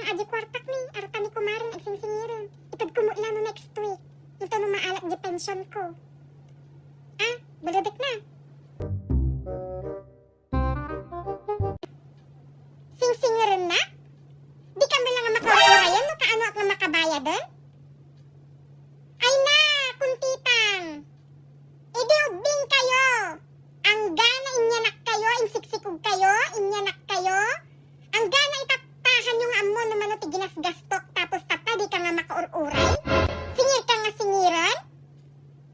aji kwartak ni, arta ni kumarin ag singsingiran. Itad kumutla no next week. Ito no maalat di pension ko. Ah, baladak na. Singsingiran na? Di ka ba lang makakurayan no kaano at na makabaya doon? Ay na, kuntitang. Idiubing kayo. Ang gana inyanak kayo, insiksikog kayo, inyanak kayo. Ang gana itatahan yung amo naman o tiginasgastok tapos tata di ka nga makaururay. Singir ka nga singiran.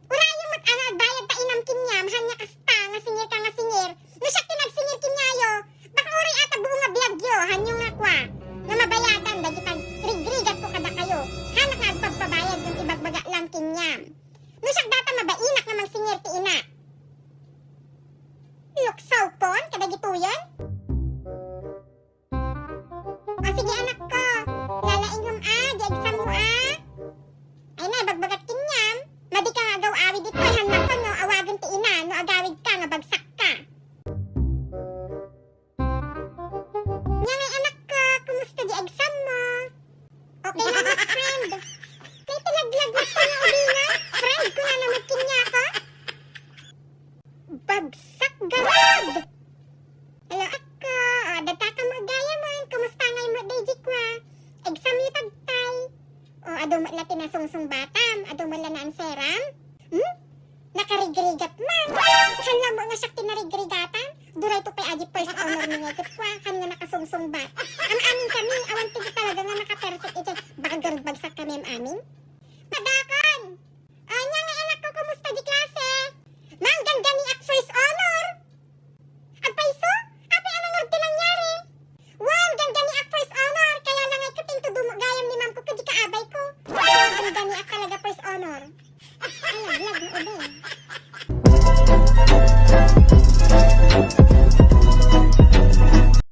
Urayo mo't ano bayad ta inam kinyam, hanya kasta nga singir ka nga singir. No siya kinagsingir kinyayo, baka uray ata buong nga biyagyo, hanyo nga kwa. Nga mabayadan, dagi pag rigrigat ko kada kayo. Hanak nga agpagpabayad ng ibagbaga lang kinyam. No siya data mabainak nga magsingir ti ina. Luksaw kon, kadagituyan? O sige anak ko, lalaingam di exam mo Ay na, bagbagat kinyam. Madi ka nga agaw awid ito, hanak ko no, awagan ti ina, no agawid ka, nga bagsak ka. Nya ngay anak ko, kumusta di exam mo? Okay lang na friend. May talaglag mo ko na ulingan, friend ko na naman kinya ko. Bagsak garad! Hello ako, data ka mo gaya mo, kumusta ngay mo day kwa? Exam ni tagtay. Ado mo la tinasungsung batam, ado mo la na anseram? Nakarigrigat man. Hala mo nga siya tinarigrigatan. Duray to kay aji first honor ni nga kwa, han nga nakasungsung bat. Amin kami, awan tigi talaga nga naka-perfect ito. Baka garud bagsak kami amin. Madakon! Nya nga anak ko, kumusta di klase? Mang ganda ni ak first honor. Agpaiso? Api ano nga tinangyari? Wow, ganda ni ak first honor. Kaya lang ay kuting tudumo gayam ni ma'am ko kadi kaabay ko. Ang ganda ni ak talaga first honor. Ay, lag na ube.